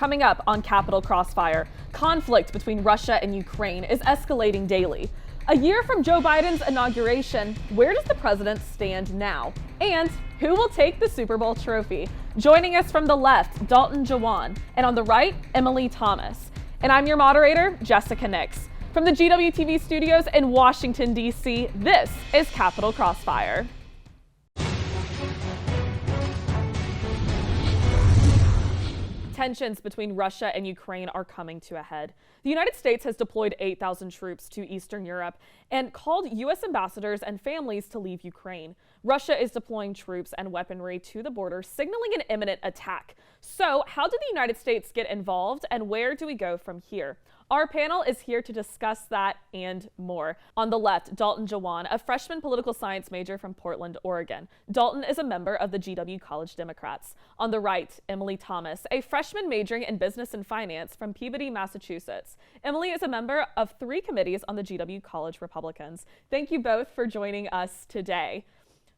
Coming up on Capital Crossfire, conflict between Russia and Ukraine is escalating daily. A year from Joe Biden's inauguration, where does the president stand now? And who will take the Super Bowl trophy? Joining us from the left, Dalton, Juan, and on the right, Emily Thomas. And I'm your moderator, Jessica Nix. From the GWTV studios in Washington, D.C., this is Capital Crossfire. Tensions between Russia and Ukraine are coming to a head. The United States has deployed 8,000 troops to Eastern Europe and called U.S. ambassadors and families to leave Ukraine. Russia is deploying troops and weaponry to the border, signaling an imminent attack. So, how did the United States get involved, and where do we go from here? Our panel is here to discuss that and more. On the left, Dalton Juan, a freshman political science major from Portland, Oregon. Dalton is a member of the GW College Democrats. On the right, Emily Thomas, a freshman majoring in business and finance from Peabody, Massachusetts. Emily is a member of 3 committees on the GW College Republicans. Thank you both for joining us today.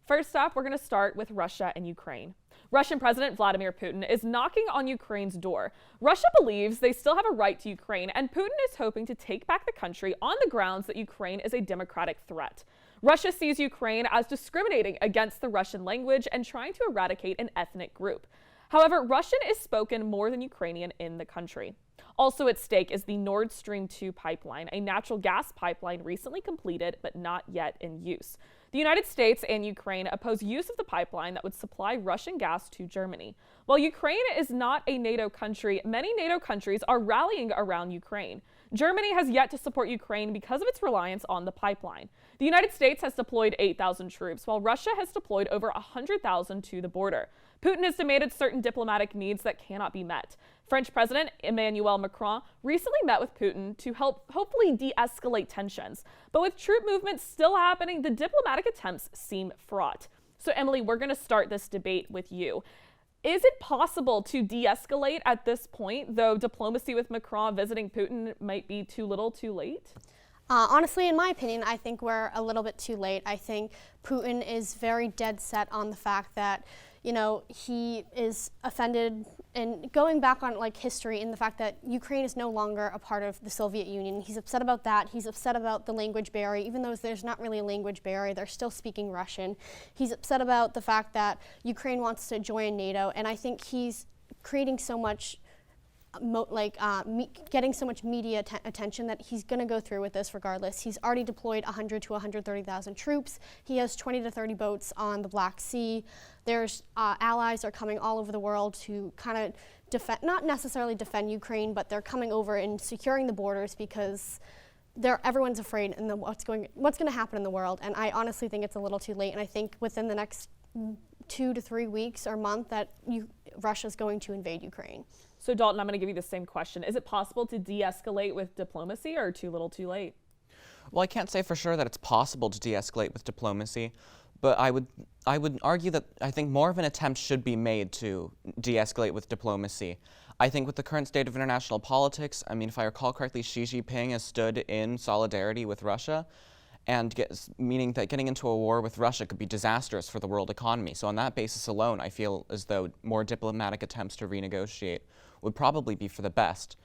First up, we're going to start with Russia and Ukraine. Russian President Vladimir Putin is knocking on Ukraine's door. Russia believes they still have a right to Ukraine, and Putin is hoping to take back the country on the grounds that Ukraine is a democratic threat. Russia sees Ukraine as discriminating against the Russian language and trying to eradicate an ethnic group. However, Russian is spoken more than Ukrainian in the country. Also at stake is the Nord Stream 2 pipeline, a natural gas pipeline recently completed but not yet in use. The United States and Ukraine oppose use of the pipeline that would supply Russian gas to Germany. While Ukraine is not a NATO country, many NATO countries are rallying around Ukraine. Germany has yet to support Ukraine because of its reliance on the pipeline. The United States has deployed 8,000 troops, while Russia has deployed over 100,000 to the border. Putin has demanded certain diplomatic needs that cannot be met. French President Emmanuel Macron recently met with Putin to help hopefully de-escalate tensions. But with troop movements still happening, the diplomatic attempts seem fraught. So Emily, we're going to start this debate with you. Is it possible to de-escalate at this point, though diplomacy with Macron visiting Putin might be too little too late? Honestly, in my opinion, I think we're a little bit too late. I think Putin is very dead set on the fact that, you know, he is offended and going back on history in the fact that Ukraine is no longer a part of the Soviet Union. He's upset about that. He's upset about the language barrier, even though there's not really a language barrier, they're still speaking Russian. He's upset about the fact that Ukraine wants to join NATO, and I think he's creating so much getting so much media attention that he's going to go through with this regardless. He's already deployed 100 to 130,000 troops. He has 20 to 30 boats on the Black Sea. There's allies are coming all over the world to kind of defend, not necessarily defend Ukraine, but they're coming over and securing the borders because everyone's afraid in what's going to happen in the world. And I honestly think it's a little too late. And I think within the next 2 to 3 weeks or month that Russia's going to invade Ukraine. So Dalton, I'm going to give you the same question. Is it possible to de-escalate with diplomacy, or too little too late? Well, I can't say for sure that it's possible to de-escalate with diplomacy, but I would argue that I think more of an attempt should be made to de-escalate with diplomacy. I think with the current state of international politics, I mean, if I recall correctly, Xi Jinping has stood in solidarity with Russia, and meaning that getting into a war with Russia could be disastrous for the world economy. So on that basis alone, I feel as though more diplomatic attempts to renegotiate would probably be for the best.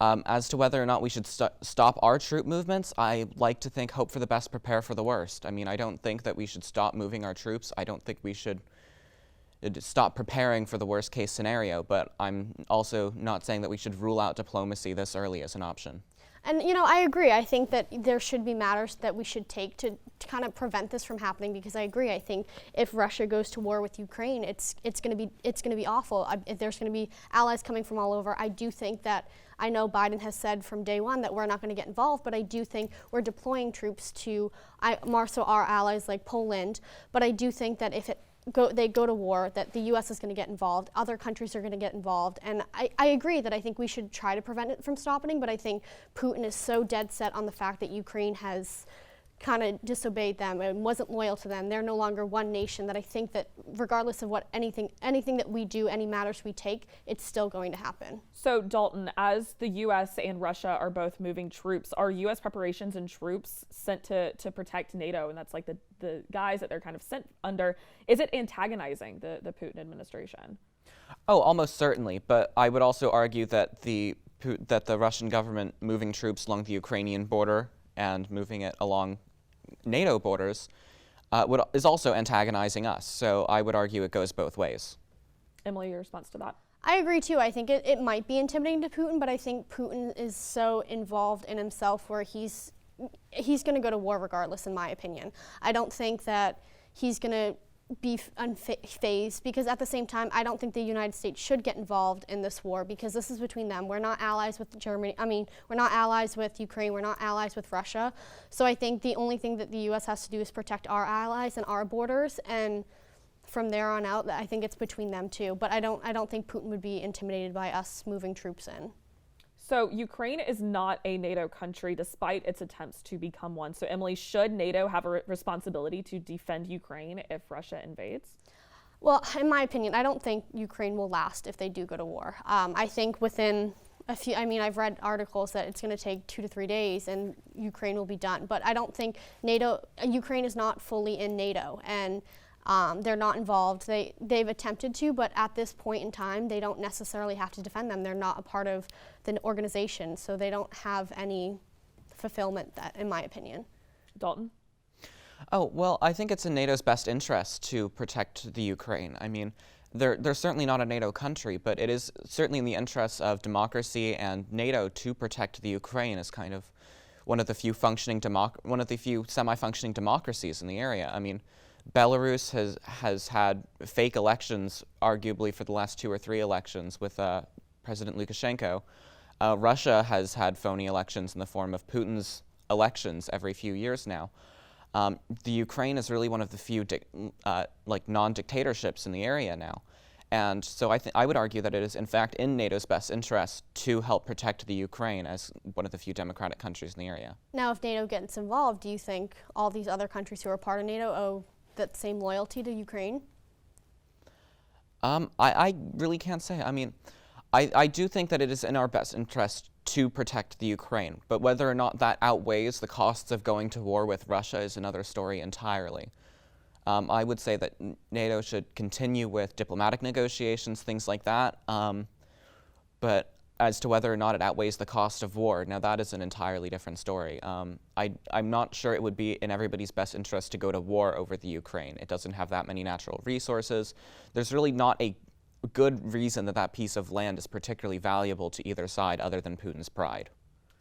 As to whether or not we should stop our troop movements, I like to hope for the best, prepare for the worst. I mean, I don't think that we should stop moving our troops. I don't think we should stop preparing for the worst case scenario, but I'm also not saying that we should rule out diplomacy this early as an option. And, you know, I agree. I think that there should be matters that we should take to kind of prevent this from happening, because I agree. I think if Russia goes to war with Ukraine, it's going to be awful. If there's going to be allies coming from all over, I do think that, I know Biden has said from day one that we're not going to get involved, but I do think we're deploying troops to more so our allies like Poland. But I do think that if they go to war, that the U.S. is going to get involved, other countries are going to get involved, and I agree that I think we should try to prevent it from stopping, but I think Putin is so dead set on the fact that Ukraine has kind of disobeyed them and wasn't loyal to them. They're no longer one nation, that I think that regardless of what anything that we do, any matters we take, it's still going to happen. So Dalton, as the U.S. and Russia are both moving troops, are U.S. preparations and troops sent to protect NATO, and that's like the guys that they're kind of sent under, is it antagonizing the Putin administration? Oh, almost certainly, but I would also argue that that the Russian government moving troops along the Ukrainian border and moving it along NATO borders is also antagonizing us. So I would argue it goes both ways. Emily, your response to that? I agree too. I think it might be intimidating to Putin, but I think Putin is so involved in himself where he's going to go to war regardless, in my opinion. I don't think that he's going to be unfazed, because at the same time, I don't think the United States should get involved in this war, because this is between them. We're not allies with Germany. I mean, we're not allies with Ukraine. We're not allies with Russia. So I think the only thing that the U.S. has to do is protect our allies and our borders, and from there on out, I think it's between them two. But I don't think Putin would be intimidated by us moving troops in. So Ukraine is not a NATO country despite its attempts to become one. So Emily, should NATO have a responsibility to defend Ukraine if Russia invades? Well, in my opinion, I don't think Ukraine will last if they do go to war. I think within a few, I mean, I've read articles that it's going to take 2 to 3 days and Ukraine will be done. But I don't think Ukraine is not fully in NATO, and they're not involved. They've attempted to, but at this point in time, they don't necessarily have to defend them. They're not a part of the organization, so they don't have any fulfillment, that, in my opinion. Dalton? Oh, well, I think it's in NATO's best interest to protect the Ukraine. I mean, they're certainly not a NATO country, but it is certainly in the interests of democracy and NATO to protect the Ukraine as kind of one of the few semi-functioning democracies in the area. I mean, Belarus has had fake elections, arguably, for the last 2 or 3 elections with President Lukashenko. Russia has had phony elections in the form of Putin's elections every few years now. The Ukraine is really one of the few non-dictatorships in the area now. And so I would argue that it is, in fact, in NATO's best interest to help protect the Ukraine as one of the few democratic countries in the area. Now, if NATO gets involved, do you think all these other countries who are part of NATO owe that same loyalty to Ukraine? I really can't say. I mean, I do think that it is in our best interest to protect the Ukraine, but whether or not that outweighs the costs of going to war with Russia is another story entirely. I would say that NATO should continue with diplomatic negotiations, things like that, but as to whether or not it outweighs the cost of war, now that is an entirely different story. I'm not sure it would be in everybody's best interest to go to war over the Ukraine. It doesn't have that many natural resources. There's really not a good reason that that piece of land is particularly valuable to either side other than Putin's pride.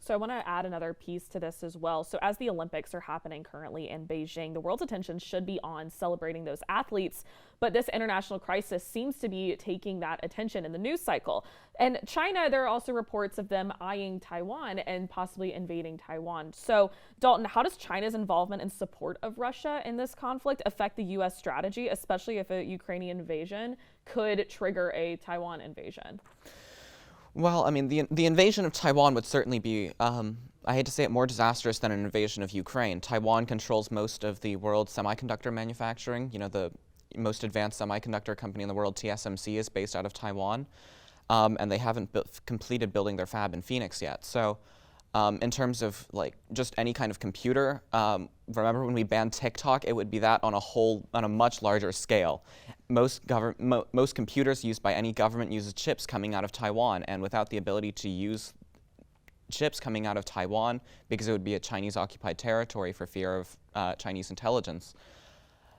So I want to add another piece to this as well. So as the Olympics are happening currently in Beijing, the world's attention should be on celebrating those athletes. But this international crisis seems to be taking that attention in the news cycle. And China, there are also reports of them eyeing Taiwan and possibly invading Taiwan. So Dalton, how does China's involvement and support of Russia in this conflict affect the U.S. strategy, especially if a Ukrainian invasion could trigger a Taiwan invasion? Well, I mean, the invasion of Taiwan would certainly be, I hate to say it, more disastrous than an invasion of Ukraine. Taiwan controls most of the world's semiconductor manufacturing. You know, the most advanced semiconductor company in the world, TSMC, is based out of Taiwan, and they haven't completed building their fab in Phoenix yet. So in terms of just any kind of computer, remember when we banned TikTok, it would be that on a much larger scale. Most computers used by any government uses chips coming out of Taiwan, and without the ability to use chips coming out of Taiwan, because it would be a Chinese-occupied territory for fear of Chinese intelligence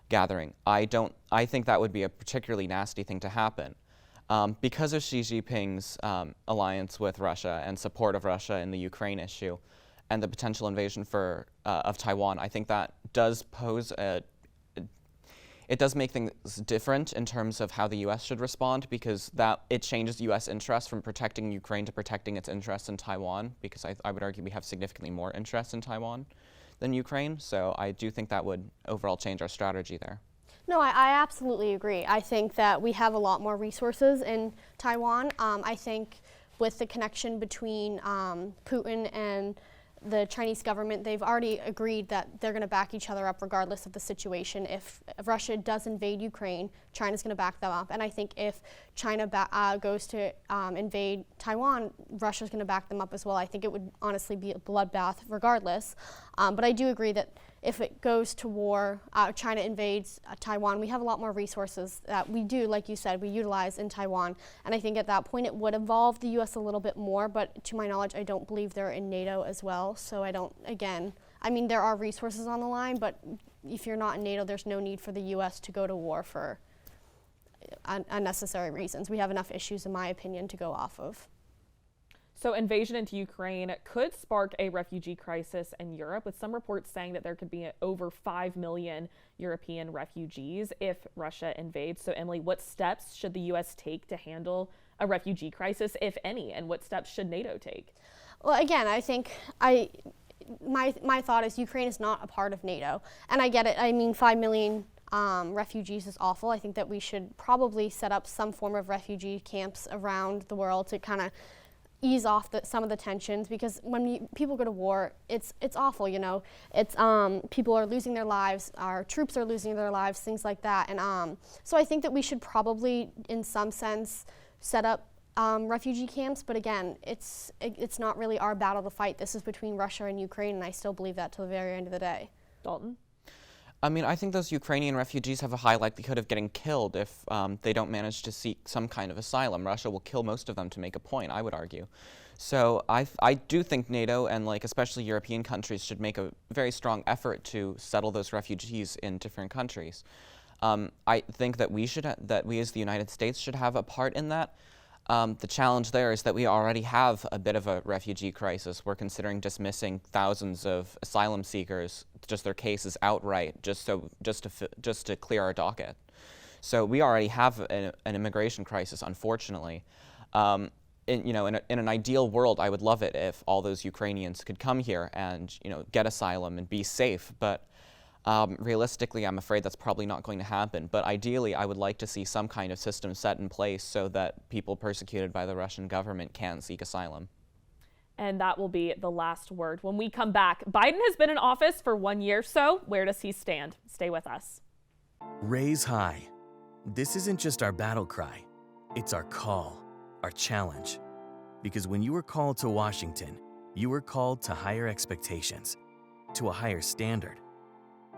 gathering, I think that would be a particularly nasty thing to happen. Because of Xi Jinping's alliance with Russia and support of Russia in the Ukraine issue and the potential invasion of Taiwan, I think that does pose it does make things different in terms of how the U.S. should respond, because it changes U.S. interests from protecting Ukraine to protecting its interests in Taiwan, because I would argue we have significantly more interest in Taiwan than Ukraine. So I do think that would overall change our strategy there. No, I absolutely agree. I think that we have a lot more resources in Taiwan. I think with the connection between Putin and the Chinese government, they've already agreed that they're going to back each other up regardless of the situation. If Russia does invade Ukraine, China's going to back them up. And I think if China goes to invade Taiwan, Russia's going to back them up as well. I think it would honestly be a bloodbath regardless. But I do agree that if it goes to war, China invades Taiwan, we have a lot more resources that we do, like you said, we utilize in Taiwan. And I think at that point it would involve the U.S. a little bit more, but to my knowledge, I don't believe they're in NATO as well. So I don't, again, I mean, there are resources on the line, but if you're not in NATO, there's no need for the U.S. to go to war for unnecessary reasons. We have enough issues, in my opinion, to go off of. So invasion into Ukraine could spark a refugee crisis in Europe, with some reports saying that there could be over 5 million European refugees if Russia invades. So Emily, what steps should the U.S. take to handle a refugee crisis, if any, and what steps should NATO take? Well, again, I think my thought is Ukraine is not a part of NATO. And I get it. I mean, 5 million refugees is awful. I think that we should probably set up some form of refugee camps around the world to kind of ease off some of the tensions, because when people go to war, it's awful, you know. It's people are losing their lives, our troops are losing their lives, things like that. And so I think that we should probably, in some sense, set up refugee camps. But again, it's not really our battle to fight. This is between Russia and Ukraine, and I still believe that till the very end of the day. Dalton? I mean, I think those Ukrainian refugees have a high likelihood of getting killed if they don't manage to seek some kind of asylum. Russia will kill most of them to make a point, I would argue. So I do think NATO and especially European countries should make a very strong effort to settle those refugees in different countries. I think that we as the United States should have a part in that. The challenge there is that we already have a bit of a refugee crisis. We're considering dismissing thousands of asylum seekers, just their cases outright, just to clear our docket. So we already have an immigration crisis, unfortunately. In an ideal world, I would love it if all those Ukrainians could come here and get asylum and be safe. But realistically, I'm afraid that's probably not going to happen. But ideally, I would like to see some kind of system set in place so that people persecuted by the Russian government can seek asylum. And that will be the last word. When we come back, Biden has been in office for 1 year, so where does he stand? Stay with us. Raise high. This isn't just our battle cry. It's our call, our challenge. Because when you were called to Washington, you were called to higher expectations, to a higher standard.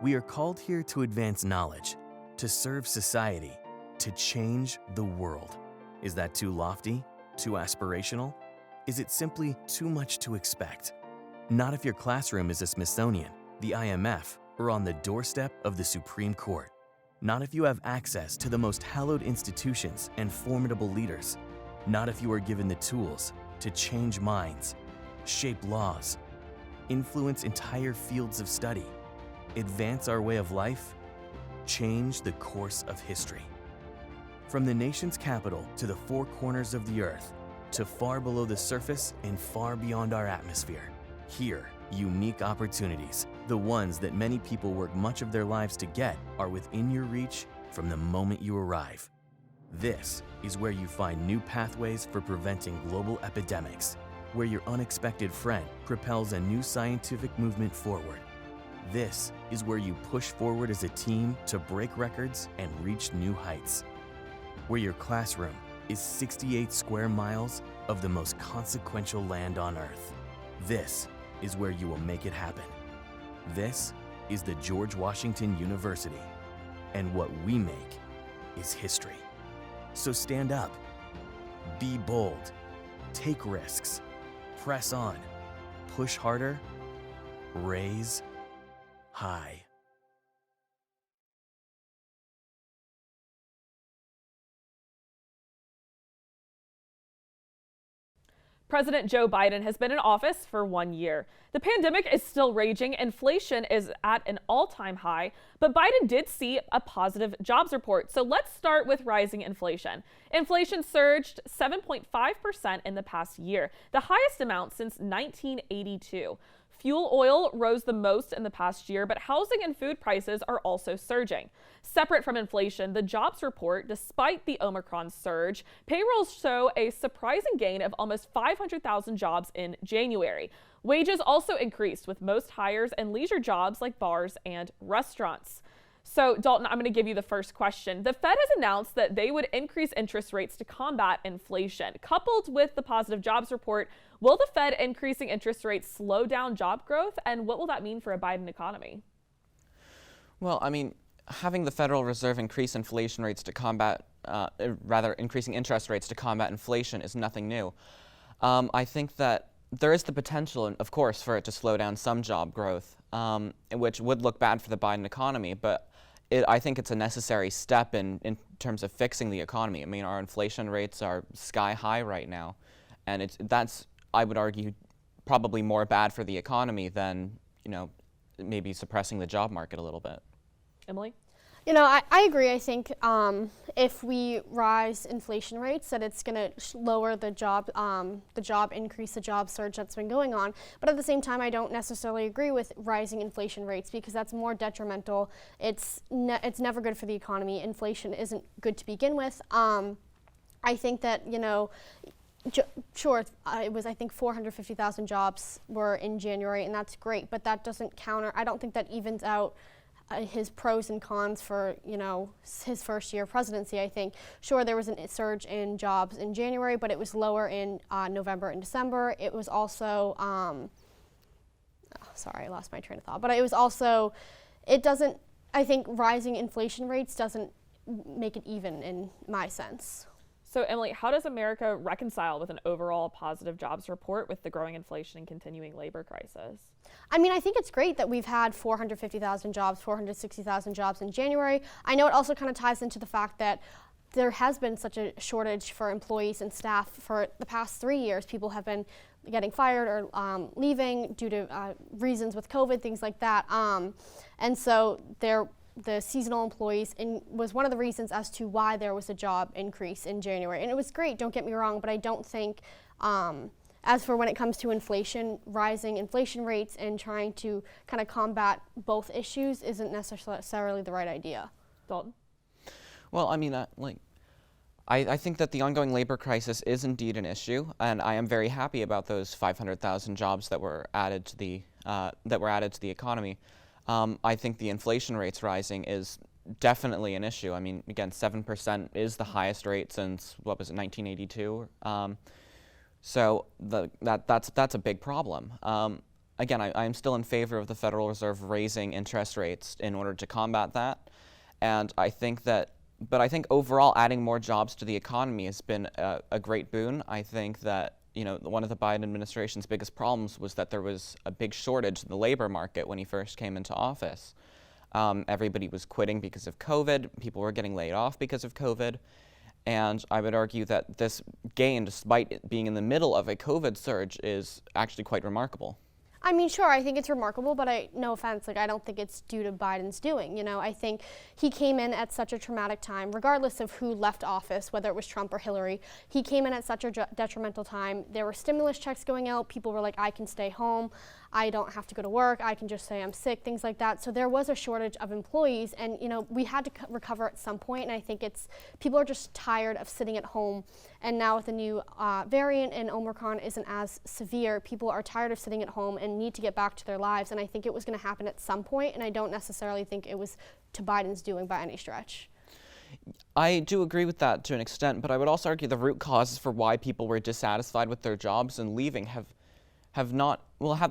We are called here to advance knowledge, to serve society, to change the world. Is that too lofty? Too aspirational? Is it simply too much to expect? Not if your classroom is a Smithsonian, the IMF, or on the doorstep of the Supreme Court. Not if you have access to the most hallowed institutions and formidable leaders. Not if you are given the tools to change minds, shape laws, influence entire fields of study, advance our way of life, change the course of history. From the nation's capital to the four corners of the earth, to far below the surface and far beyond our atmosphere. Here, unique opportunities, the ones that many people work much of their lives to get, are within your reach from the moment you arrive. This is where you find new pathways for preventing global epidemics, where your unexpected friend propels a new scientific movement forward. This is where you push forward as a team to break records and reach new heights. Where your classroom is 68 square miles of the most consequential land on Earth. This is where you will make it happen. This is the George Washington University, and what we make is history. So stand up, be bold, take risks, press on, push harder, raise high. President Joe Biden has been in office for 1 year. The pandemic is still raging, inflation is at an all-time high, but Biden did see a positive jobs report. So let's start with rising inflation. Inflation surged 7.5% in the past year, the highest amount since 1982. Fuel oil rose the most in the past year, but housing and food prices are also surging. Separate from inflation, the jobs report, despite the Omicron surge, payrolls show a surprising gain of almost 500,000 jobs in January. Wages also increased, with most hires in leisure jobs like bars and restaurants. So, Dalton, I'm going to give you the first question. The Fed has announced that they would increase interest rates to combat inflation. Coupled with the positive jobs report, will the Fed increasing interest rates slow down job growth? And what will that mean for a Biden economy? Well, I mean, having the Federal Reserve increase inflation rates to combat, rather increasing interest rates to combat inflation is nothing new. I think that there is the potential, of course, for it to slow down some job growth, which would look bad for the Biden economy, but I think it's a necessary step in terms of fixing the economy. I mean, our inflation rates are sky high right now, and that's, I would argue, probably more bad for the economy than, maybe suppressing the job market a little bit. Emily? I agree. I think if we rise inflation rates, that it's going to lower the job increase, the job surge that's been going on. But at the same time, I don't necessarily agree with rising inflation rates because that's more detrimental. It's never good for the economy. Inflation isn't good to begin with. I think that, sure, it was, I think, 450,000 jobs were in January, and that's great. But that doesn't counter. I don't think that evens out his pros and cons for, his first year of presidency. I think, sure, there was a surge in jobs in January, but it was lower in November and December. It was also, sorry, I lost my train of thought. But it was also, I think rising inflation rates doesn't make it even in my sense. So, Emily, how does America reconcile with an overall positive jobs report with the growing inflation and continuing labor crisis? I mean, I think it's great that we've had 450,000 jobs, 460,000 jobs in January. I know it also kind of ties into the fact that there has been such a shortage for employees and staff for the past 3 years. People have been getting fired or leaving due to reasons with COVID, things like that. And so the seasonal employees was one of the reasons as to why there was a job increase in January. And it was great, don't get me wrong, but I don't think, as for when it comes to inflation, rising inflation rates and trying to kind of combat both issues isn't necessarily the right idea. Dalton? Well, I mean, I think that the ongoing labor crisis is indeed an issue, and I am very happy about those 500,000 jobs that were added to the economy. I think the inflation rates rising is definitely an issue. I mean, again, 7% is the highest rate since, 1982? So that's a big problem. Again, I'm still in favor of the Federal Reserve raising interest rates in order to combat that. And I think overall adding more jobs to the economy has been a great boon. I think that one of the Biden administration's biggest problems was that there was a big shortage in the labor market when he first came into office. Everybody was quitting because of COVID. People were getting laid off because of COVID. And I would argue that this gain, despite it being in the middle of a COVID surge, is actually quite remarkable. I mean, sure, I think it's remarkable, but no offense, I don't think it's due to Biden's doing. I think he came in at such a traumatic time, regardless of who left office, whether it was Trump or Hillary. He came in at such a detrimental time. There were stimulus checks going out. People were like, I can stay home. I don't have to go to work. I can just say I'm sick, things like that. So there was a shortage of employees, and we had to recover at some point. And I think people are just tired of sitting at home. And now with the new variant and Omicron isn't as severe, people are tired of sitting at home and need to get back to their lives. And I think it was going to happen at some point, and I don't necessarily think it was to Biden's doing by any stretch. I do agree with that to an extent, but I would also argue the root causes for why people were dissatisfied with their jobs and leaving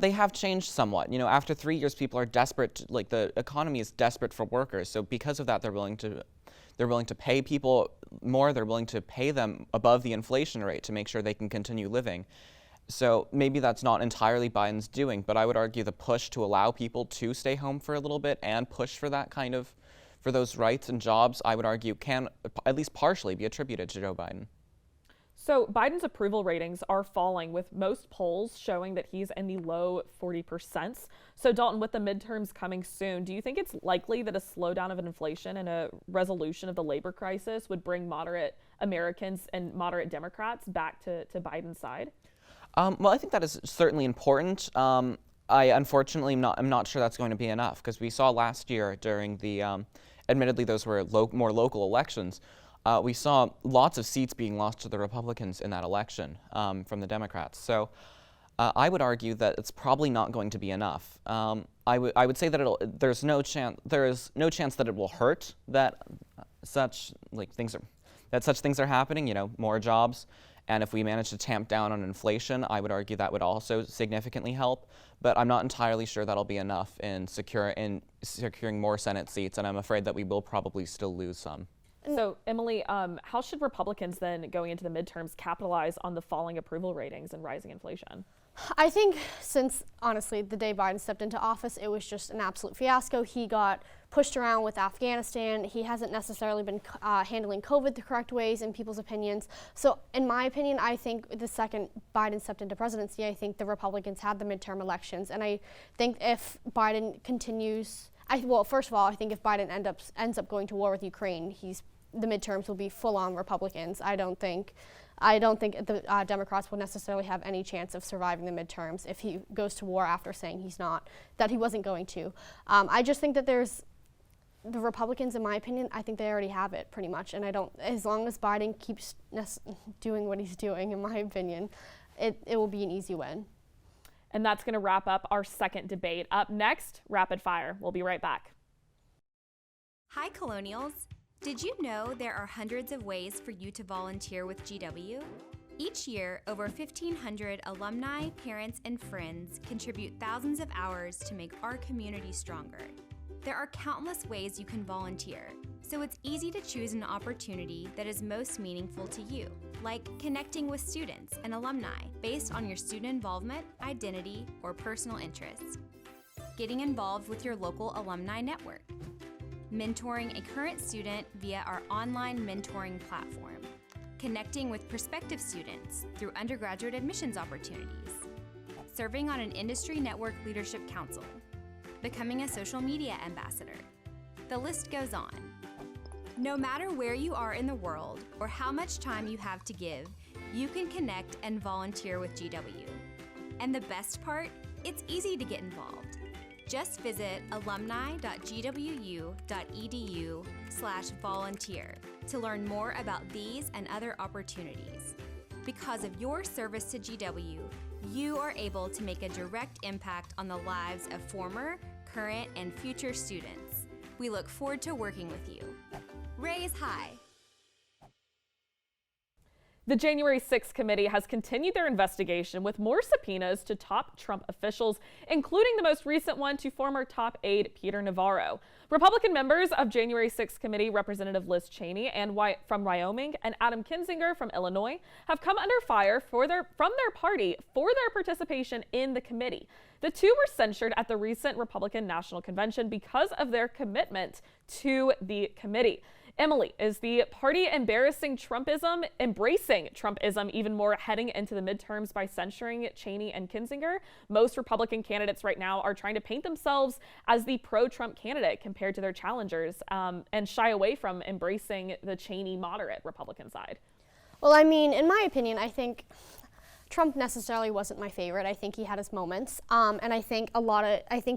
they have changed somewhat. After 3 years, people are desperate. The economy is desperate for workers. So because of that, they're willing to pay people more. They're willing to pay them above the inflation rate to make sure they can continue living. So maybe that's not entirely Biden's doing, but I would argue the push to allow people to stay home for a little bit and push for for those rights and jobs, I would argue can at least partially be attributed to Joe Biden. So Biden's approval ratings are falling, with most polls showing that he's in the low 40%. So Dalton, with the midterms coming soon, do you think it's likely that a slowdown of inflation and a resolution of the labor crisis would bring moderate Americans and moderate Democrats back to Biden's side? Well, I think that is certainly important. I unfortunately am not sure that's going to be enough, because we saw last year during the, admittedly those were more local elections, we saw lots of seats being lost to the Republicans in that election from the Democrats. So I would argue that it's probably not going to be enough. I would say that there is no chance that it will hurt that such things are happening. More jobs And if we manage to tamp down on inflation, I would argue that would also significantly help. But I'm not entirely sure that'll be enough in securing more Senate seats, and I'm afraid that we will probably still lose some. So, Emily, how should Republicans then, going into the midterms, capitalize on the falling approval ratings and rising inflation? I think since, honestly, the day Biden stepped into office, it was just an absolute fiasco. He got pushed around with Afghanistan. He hasn't necessarily been handling COVID the correct ways in people's opinions. So in my opinion, I think the second Biden stepped into presidency, I think the Republicans had the midterm elections. And I think if Biden continues, well, first of all, I think if Biden ends up going to war with Ukraine, the midterms will be full-on Republicans. I don't think the Democrats will necessarily have any chance of surviving the midterms if he goes to war after saying that he wasn't going to. I just think that the Republicans, in my opinion, I think they already have it pretty much. And as long as Biden keeps doing what he's doing, in my opinion, it will be an easy win. And that's going to wrap up our second debate. Up next, Rapid Fire. We'll be right back. Hi, Colonials. Did you know there are hundreds of ways for you to volunteer with GW? Each year, over 1,500 alumni, parents, and friends contribute thousands of hours to make our community stronger. There are countless ways you can volunteer, so it's easy to choose an opportunity that is most meaningful to you, like connecting with students and alumni based on your student involvement, identity, or personal interests. Getting involved with your local alumni network. Mentoring a current student via our online mentoring platform, connecting with prospective students through undergraduate admissions opportunities, serving on an industry network leadership council, becoming a social media ambassador. The list goes on. No matter where you are in the world or how much time you have to give, you can connect and volunteer with GW. And the best part, it's easy to get involved. Just visit alumni.gwu.edu/volunteer to learn more about these and other opportunities. Because of your service to GW, you are able to make a direct impact on the lives of former, current, and future students. We look forward to working with you. Raise high. The January 6th committee has continued their investigation with more subpoenas to top Trump officials, including the most recent one to former top aide Peter Navarro. Republican members of January 6th committee, Representative Liz Cheney from Wyoming and Adam Kinzinger from Illinois, have come under fire from their party for their participation in the committee. The two were censured at the recent Republican National Convention because of their commitment to the committee. Emily, is the party embracing Trumpism even more heading into the midterms by censuring Cheney and Kinzinger? Most Republican candidates right now are trying to paint themselves as the pro-Trump candidate compared to their challengers and shy away from embracing the Cheney moderate Republican side. Well, I mean, in my opinion, I think Trump necessarily wasn't my favorite. I think he had his moments, and I think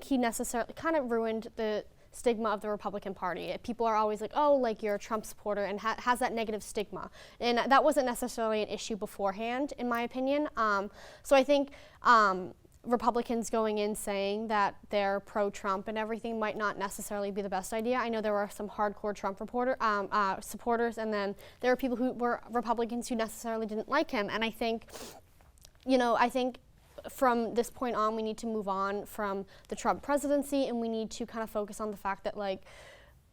he necessarily kind of ruined the stigma of the Republican Party. People are always like, oh, like you're a Trump supporter, and has that negative stigma. And that wasn't necessarily an issue beforehand, in my opinion. So I think Republicans going in saying that they're pro-Trump and everything might not necessarily be the best idea. I know there were some hardcore Trump supporters, and then there were people who were Republicans who necessarily didn't like him. And I think, from this point on, we need to move on from the Trump presidency, and we need to kind of focus on the fact that, like,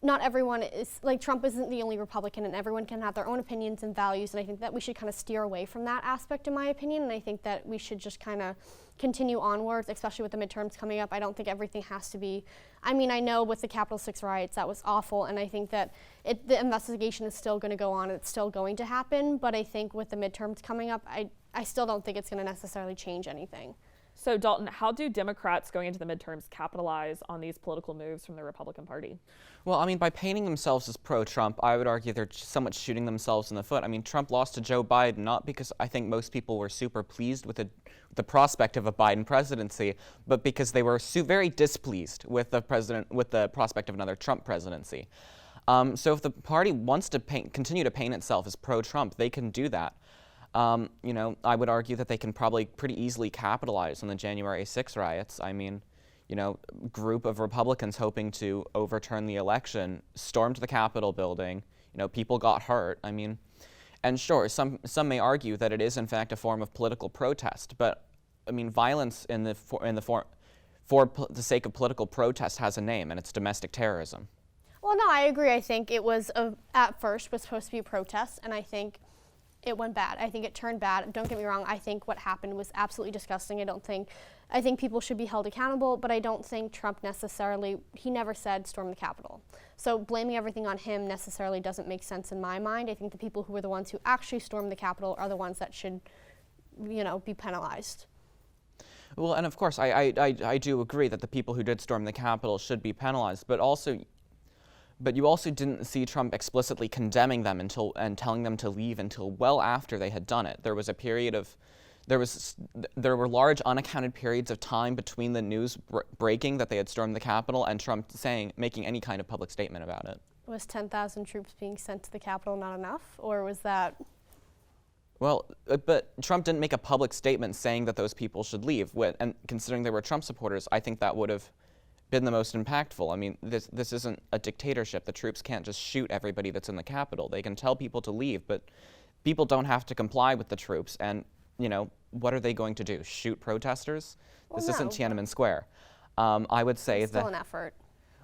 not everyone is, like, Trump isn't the only Republican, and everyone can have their own opinions and values, and I think that we should kind of steer away from that aspect, in my opinion, and I think that we should just kind of continue onwards, especially with the midterms coming up. I don't think everything has to be, I mean, I know with the Capital 6 riots, that was awful, and I think that the investigation is still going to go on, and it's still going to happen, but I think with the midterms coming up, I still don't think it's going to necessarily change anything. So, Dalton, how do Democrats going into the midterms capitalize on these political moves from the Republican Party? Well, I mean, by painting themselves as pro-Trump, I would argue they're somewhat shooting themselves in the foot. I mean, Trump lost to Joe Biden not because I think most people were super pleased with the prospect of a Biden presidency, but because they were very displeased with the prospect of another Trump presidency. So if the party wants to continue to paint itself as pro-Trump, they can do that. I would argue that they can probably pretty easily capitalize on the January 6 riots. I mean, group of Republicans hoping to overturn the election stormed the Capitol building. People got hurt. I mean, And sure, some may argue that it is in fact a form of political protest, but I mean, violence for the sake of political protest has a name, and it's domestic terrorism. Well, no, I agree. I think it was, at first, was supposed to be a protest, and I think it went bad. I think it turned bad. Don't get me wrong. I think what happened was absolutely disgusting. I think people should be held accountable, but I don't think Trump necessarily, he never said storm the Capitol. So blaming everything on him necessarily doesn't make sense in my mind. I think the people who were the ones who actually stormed the Capitol are the ones that should, be penalized. Well, and of course, I do agree that the people who did storm the Capitol should be penalized, but you also didn't see Trump explicitly condemning them and telling them to leave until well after they had done it. There was a period of, there were large unaccounted periods of time between the news breaking that they had stormed the Capitol and Trump making any kind of public statement about it. Was 10,000 troops being sent to the Capitol not enough, or was that? Well, but Trump didn't make a public statement saying that those people should leave, and considering they were Trump supporters, I think that would have been the most impactful. I mean, this isn't a dictatorship. The troops can't just shoot everybody that's in the Capitol. They can tell people to leave, but people don't have to comply with the troops. And, what are they going to do? Shoot protesters? Well, This no, isn't Tiananmen Square. I would say it's that... still an effort.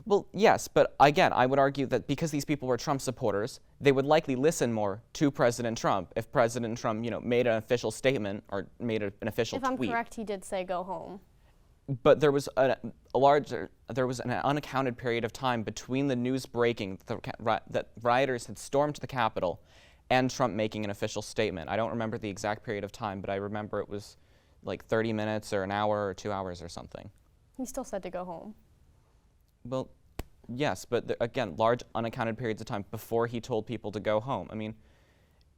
Well, yes, but again, I would argue that because these people were Trump supporters, they would likely listen more to President Trump if President Trump, made an official statement or made an official tweet. If I'm correct, he did say go home. But there was an unaccounted period of time between the news breaking that rioters had stormed the Capitol and Trump making an official statement. I don't remember the exact period of time, but I remember it was like 30 minutes or an hour or 2 hours or something. He still said to go home. Well, yes, but again, large unaccounted periods of time before he told people to go home. I mean,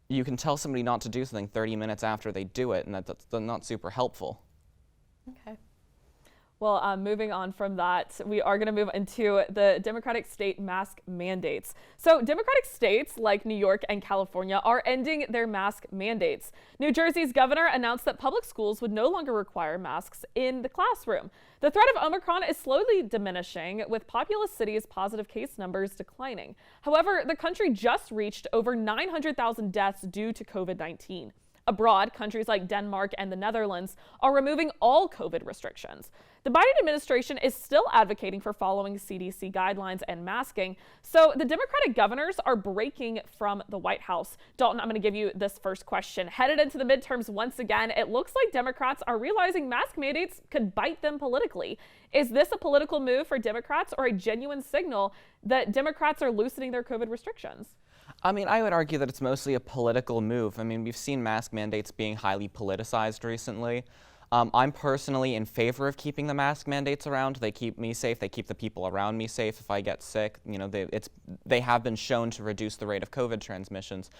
you can tell somebody not to do something 30 minutes after they do it, and that's not super helpful. Okay. Well, moving on from that, we are going to move into the Democratic state mask mandates. So Democratic states like New York and California are ending their mask mandates. New Jersey's governor announced that public schools would no longer require masks in the classroom. The threat of Omicron is slowly diminishing, with populous cities' positive case numbers declining. However, the country just reached over 900,000 deaths due to COVID-19. Abroad, countries like Denmark and the Netherlands are removing all COVID restrictions. The Biden administration is still advocating for following CDC guidelines and masking, so the Democratic governors are breaking from the White House. Dalton, I'm going to give you this first question. Headed into the midterms once again, it looks like Democrats are realizing mask mandates could bite them politically. Is this a political move for Democrats or a genuine signal that Democrats are loosening their COVID restrictions? I mean, I would argue that it's mostly a political move. I mean, we've seen mask mandates being highly politicized recently. I'm personally in favor of keeping the mask mandates around. They keep me safe. They keep the people around me safe if I get sick. They have been shown to reduce the rate of COVID transmissions.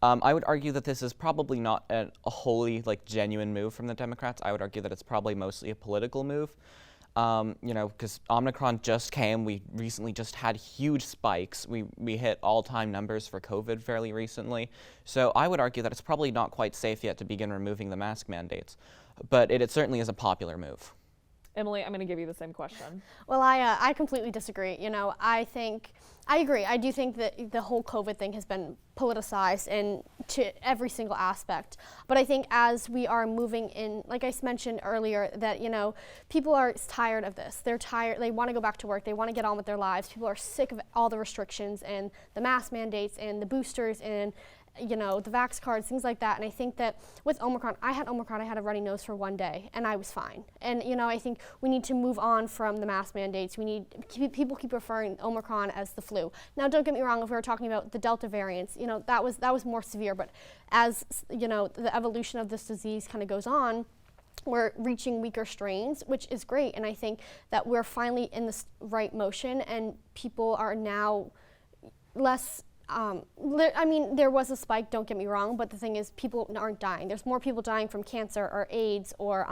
I would argue that this is probably not a wholly genuine move from the Democrats. I would argue that it's probably mostly a political move. Because Omicron just came. We recently just had huge spikes. We hit all-time numbers for COVID fairly recently. So I would argue that it's probably not quite safe yet to begin removing the mask mandates. But it certainly is a popular move. Emily, I'm going to give you the same question. Well, I completely disagree. I agree. I do think that the whole COVID thing has been politicized and to every single aspect. But I think as we are moving in, like I mentioned earlier, that, people are tired of this. They're tired. They want to go back to work. They want to get on with their lives. People are sick of all the restrictions and the mask mandates and the boosters and the vax cards, things like that. And I think that with Omicron, I had a runny nose for one day and I was fine. And, I think we need to move on from the mask mandates. People keep referring Omicron as the flu. Now, don't get me wrong, if we were talking about the Delta variants, that was more severe. But as, the evolution of this disease kind of goes on, we're reaching weaker strains, which is great. And I think that we're finally in this right motion and people are now less there was a spike, don't get me wrong, but the thing is people aren't dying. There's more people dying from cancer or AIDS or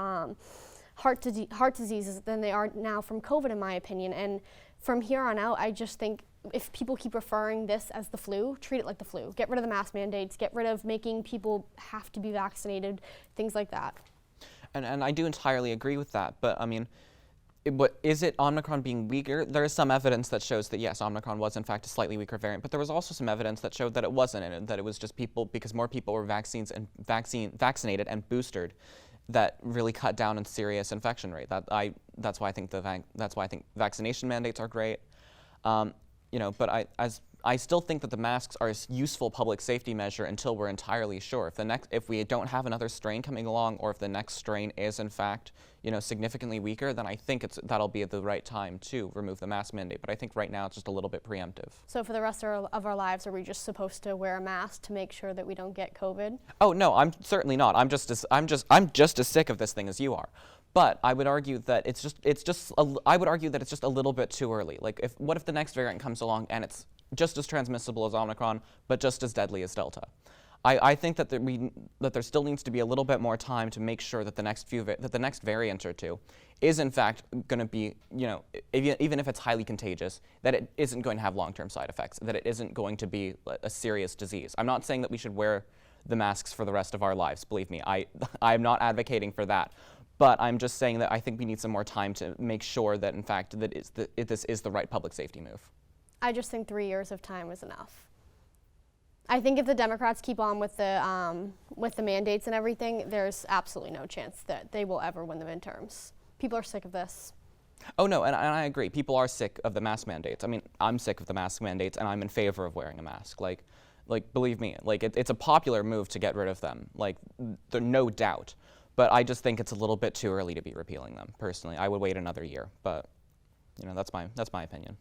heart diseases than they are now from COVID, in my opinion. And from here on out, I just think if people keep referring this as the flu, treat it like the flu. Get rid of the mask mandates, get rid of making people have to be vaccinated, things like that. And I do entirely agree with that, but I mean, But is it Omicron being weaker? There is some evidence that shows that yes, Omicron was in fact a slightly weaker variant, but there was also some evidence that showed that it wasn't, and that it was just people, because more people were vaccinated and boosted, that really cut down on serious infection rate. That's why I think vaccination mandates are great. But I still think that the masks are a useful public safety measure until we're entirely sure. If we don't have another strain coming along, or if the next strain is in fact, significantly weaker, then I think that'll be the right time to remove the mask mandate. But I think right now it's just a little bit preemptive. So for the rest of our lives, are we just supposed to wear a mask to make sure that we don't get COVID? Oh no, I'm certainly not. I'm just as sick of this thing as you are. But I would argue that it's just a little bit too early. Like, what if the next variant comes along and it's just as transmissible as Omicron, but just as deadly as Delta? I think that there still needs to be a little bit more time to make sure that the next variant or two is in fact going to be, even if it's highly contagious, that it isn't going to have long-term side effects, that it isn't going to be a serious disease. I'm not saying that we should wear the masks for the rest of our lives. Believe me, I'm not advocating for that. But I'm just saying that I think we need some more time to make sure that, in fact, this is the right public safety move. I just think 3 years of time is enough. I think if the Democrats keep on with the mandates and everything, there's absolutely no chance that they will ever win the midterms. People are sick of this. Oh no, and I agree. People are sick of the mask mandates. I mean, I'm sick of the mask mandates, and I'm in favor of wearing a mask. Like believe me, it's a popular move to get rid of them. There's no doubt. But I just think it's a little bit too early to be repealing them. Personally, I would wait another year. But that's my opinion.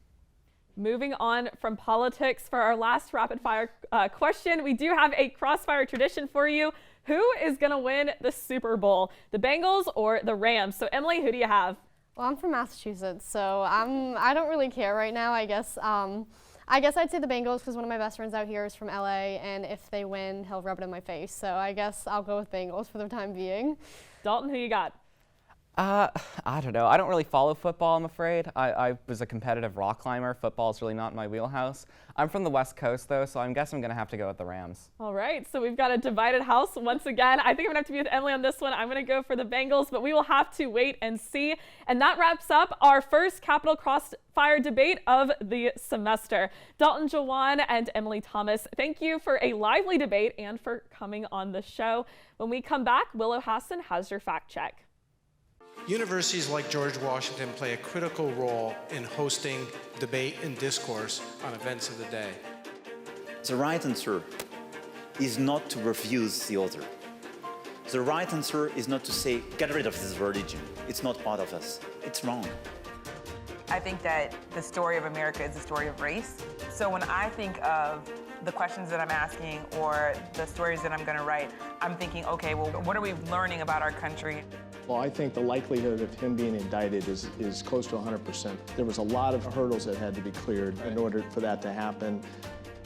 Moving on from politics, for our last rapid fire question, we do have a crossfire tradition for you. Who is going to win the Super Bowl, the Bengals or the Rams? So Emily, who do you have? Well, I'm from Massachusetts, so I don't really care right now. I guess I'd say the Bengals, because one of my best friends out here is from LA, and if they win, he'll rub it in my face. So I guess I'll go with Bengals for the time being. Dalton, who you got? I don't know. I don't really follow football, I'm afraid. I was a competitive rock climber. Football is really not my wheelhouse. I'm from the West Coast, though, so I guess I'm going to have to go with the Rams. All right, so we've got a divided house once again. I think I'm going to have to be with Emily on this one. I'm going to go for the Bengals, but we will have to wait and see. And that wraps up our first Capital Crossfire debate of the semester. Dalton, Juan, and Emily Thomas, thank you for a lively debate and for coming on the show. When we come back, Willow Hasson has your fact check. Universities like George Washington play a critical role in hosting debate and discourse on events of the day. The right answer is not to refuse the other. The right answer is not to say, get rid of this religion. It's not part of us. It's wrong. I think that the story of America is the story of race. So when I think of the questions that I'm asking or the stories that I'm going to write, I'm thinking, okay, well, what are we learning about our country? Well, I think the likelihood of him being indicted is close to 100%. There was a lot of hurdles that had to be cleared in order for that to happen.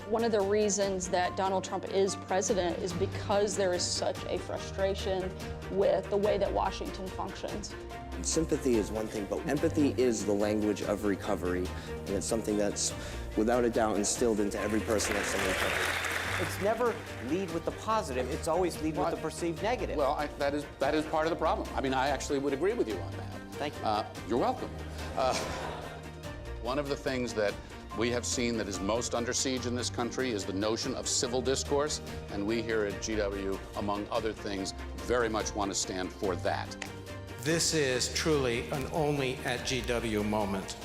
One of the reasons that Donald Trump is president is because there is such a frustration with the way that Washington functions. Sympathy is one thing, but empathy is the language of recovery, and it's something that's, without a doubt, instilled into every person that's in recovery. It's never lead with the positive, it's always lead with the perceived negative. Well, that is part of the problem. I mean, I actually would agree with you on that. Thank you. You're welcome. One of the things that we have seen that is most under siege in this country is the notion of civil discourse, and we here at GW, among other things, very much want to stand for that. This is truly an only at GW moment.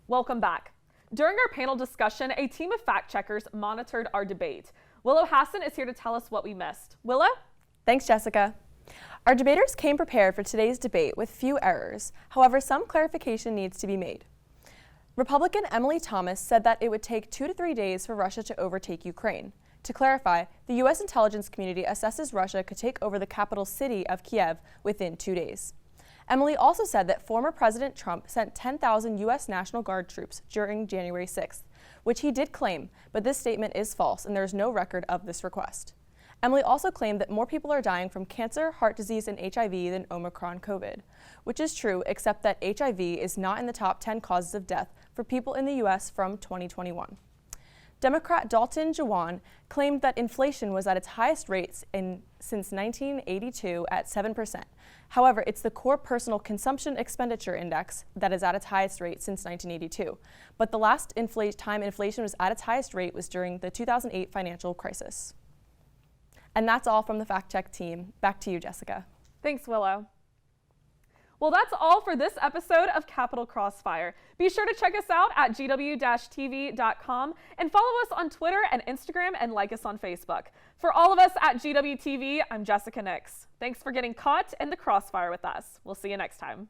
Welcome back. During our panel discussion, a team of fact checkers monitored our debate. Willow Hasson is here to tell us what we missed. Willow? Thanks, Jessica. Our debaters came prepared for today's debate with few errors. However, some clarification needs to be made. Republican Emily Thomas said that it would take 2 to 3 days for Russia to overtake Ukraine. To clarify, the U.S. intelligence community assesses Russia could take over the capital city of Kiev within 2 days. Emily also said that former President Trump sent 10,000 U.S. National Guard troops during January 6th, which he did claim, but this statement is false and there is no record of this request. Emily also claimed that more people are dying from cancer, heart disease, and HIV than Omicron COVID, which is true except that HIV is not in the top 10 causes of death for people in the U.S. from 2021. Democrat Dalton Juan claimed that inflation was at its highest rates since 1982 at 7%. However, it's the core personal consumption expenditure index that is at its highest rate since 1982. But the last time inflation was at its highest rate was during the 2008 financial crisis. And that's all from the Fact Check team. Back to you, Jessica. Thanks, Willow. Well, that's all for this episode of Capital Crossfire. Be sure to check us out at gw-tv.com and follow us on Twitter and Instagram and like us on Facebook. For all of us at GWTV, I'm Jessica Nix. Thanks for getting caught in the crossfire with us. We'll see you next time.